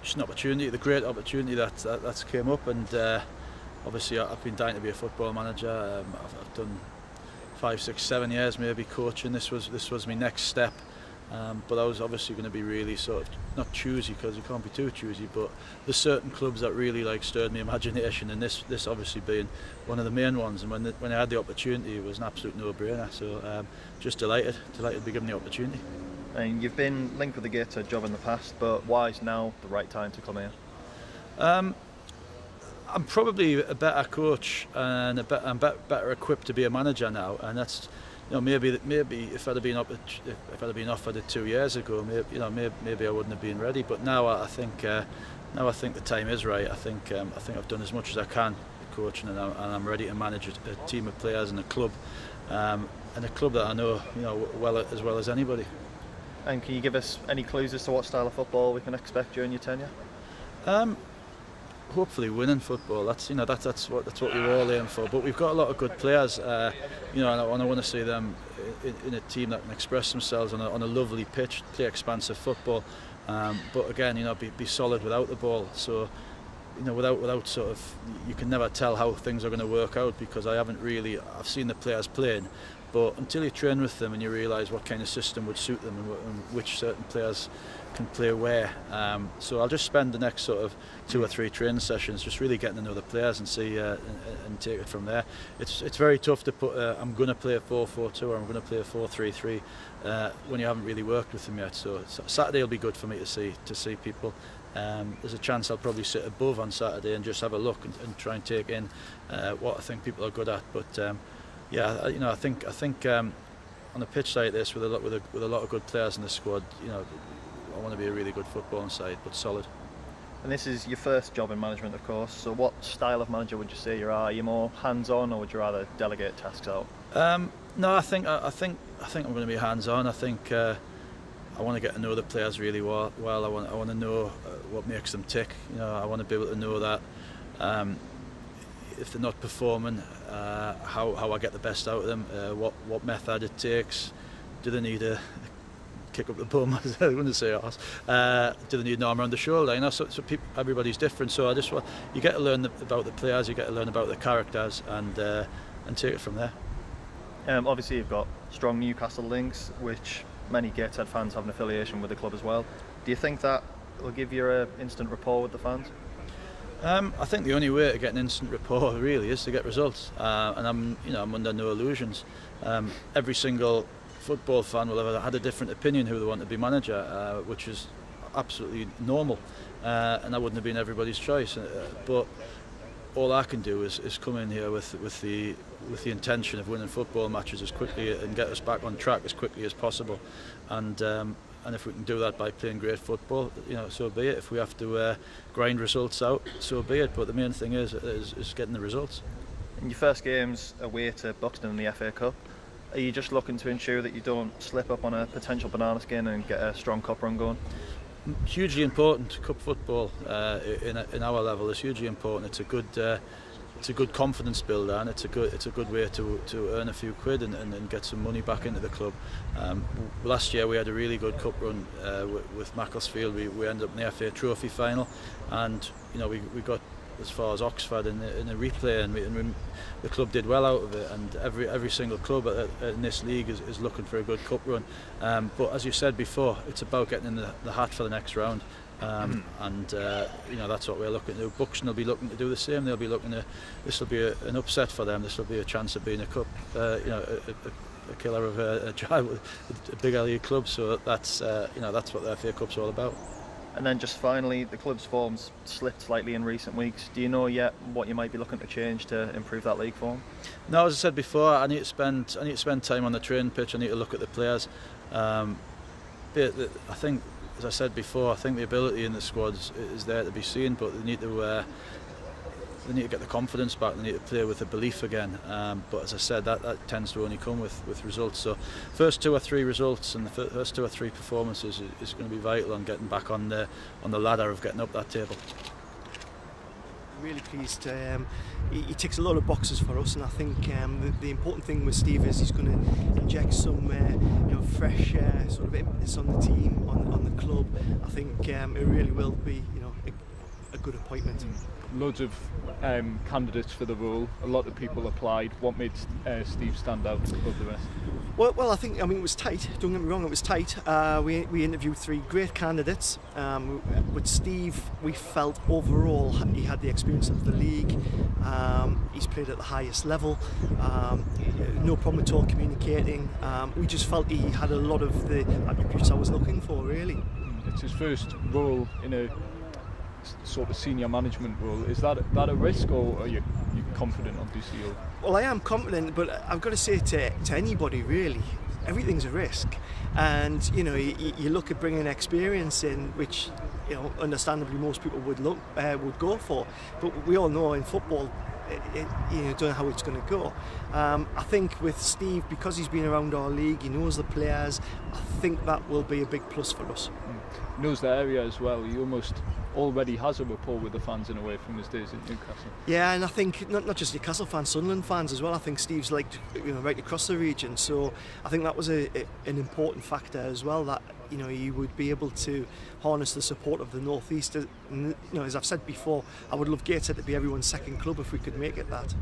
just an opportunity, the great opportunity that's came up, and obviously I've been dying to be a football manager. I've done 5, 6, 7 years maybe coaching. This was my next step, but I was obviously going to be really sort of not choosy, because you can't be too choosy, but there's certain clubs that really like stirred my imagination, and this obviously being one of the main ones. And when I had the opportunity, it was an absolute no-brainer. So just delighted to be given the opportunity. And you've been linked with the Gateshead job in the past, but why is now the right time to come here? I'm probably a better coach and I'm better equipped to be a manager now, and that's, maybe if I'd have been offered it 2 years ago, maybe I wouldn't have been ready. But now I think the time is right. I think I've done as much as I can coaching, and I'm ready to manage a team of players and a club, and a club that I know as well as anybody. And can you give us any clues as to what style of football we can expect during your tenure? Hopefully winning football. That's what we're all aiming for. But we've got a lot of good players, and I want to see them in a team that can express themselves on a lovely pitch, play expansive football. But again, be solid without the ball. So, without sort of, you can never tell how things are going to work out, because I've seen the players playing. But until you train with them and you realise what kind of system would suit them and which certain players can play where, so I'll just spend the next sort of 2 or 3 training sessions just really getting to know the players and see and take it from there. It's very tough to put I'm going to play a 4-4-2 or I'm going to play a 4-3-3 when you haven't really worked with them yet. So Saturday will be good for me to see people. There's a chance I'll probably sit above on Saturday and just have a look and try and take in what I think people are good at. But yeah, I think on a pitch like this with a lot of good players in the squad, I want to be a really good footballing side, but solid. And this is your first job in management, of course. So what style of manager would you say you are? Are you more hands-on, or would you rather delegate tasks out? No, I think I'm going to be hands-on. I think I want to get to know the players really well. I want to know what makes them tick. I want to be able to know that if they're not performing, how I get the best out of them, what method it takes. Do they need a kick up the bum? I wouldn't say arse. Do they need an arm around the shoulder? So everybody's different. So you get to learn about the players, you get to learn about the characters, and take it from there. Obviously, you've got strong Newcastle links, which many Gateshead fans have an affiliation with the club as well. Do you think that will give you an instant rapport with the fans? I think the only way to get an instant rapport really is to get results, and I'm under no illusions. Every single football fan will have had a different opinion who they want to be manager, which is absolutely normal, and that wouldn't have been everybody's choice. But all I can do is come in here with the intention of winning football matches as quickly and get us back on track as quickly as possible, and if we can do that by playing great football, so be it. If we have to grind results out, so be it. But the main thing is getting the results. In your first game's away to Buxton in the FA Cup, are you just looking to ensure that you don't slip up on a potential banana skin and get a strong cup run going? Hugely important. Cup football in our level is hugely important. It's a good confidence builder, and it's a good way to earn a few quid and get some money back into the club. Last year we had a really good cup run with Macclesfield. We ended up in the FA Trophy final, and we got as far as Oxford in a replay, and the club did well out of it. And every single club in this league is looking for a good cup run. But as you said before, it's about getting in the hat for the next round. And that's what we're looking to do. Buxton will be looking to do the same. They'll be looking to. This will be an upset for them. This will be a chance of being a cup, a killer of a child with a bigger league club. So that's what the FA Cup's all about. And then just finally, the club's form's slipped slightly in recent weeks. Do you know yet what you might be looking to change to improve that league form? No, as I said before, I need to spend time on the training pitch. I need to look at the players. I think, as I said before, I think the ability in the squad is there to be seen, but they need to get the confidence back. They need to play with the belief again. But as I said, that tends to only come with results. So first 2 or 3 results and the first 2 or 3 performances is going to be vital on getting back on the ladder of getting up that table. Really pleased. He ticks a lot of boxes for us, and I think the important thing with Steve is he's going to inject some fresh sort of impetus on the team, on the club. I think it really will be a good appointment. Loads of candidates for the role. A lot of people applied. What made Steve stand out above the rest? Well, I think, it was tight. Don't get me wrong, it was tight. We interviewed 3 great candidates. With Steve, we felt overall he had the experience of the league. He's played at the highest level. No problem at all communicating. We just felt he had a lot of the attributes I was looking for, really. It's his first role in a sort of senior management role. Is that a risk, or are you confident, obviously? Well, I am confident, but I've got to say to anybody really, everything's a risk. And you look at bringing experience in, which understandably most people would go for, but we all know in football, don't know how it's going to go. I think with Steve, because he's been around our league, he knows the players. I think that will be a big plus for us. He knows the area as well. He almost already has a rapport with the fans in a way from his days at Newcastle. Yeah, and I think not just Newcastle fans, Sunderland fans as well. I think Steve's liked right across the region. So I think that was an important factor as well, that he would be able to harness the support of the North East. As I've said before, I would love Gateshead to be everyone's second club if we could make it that.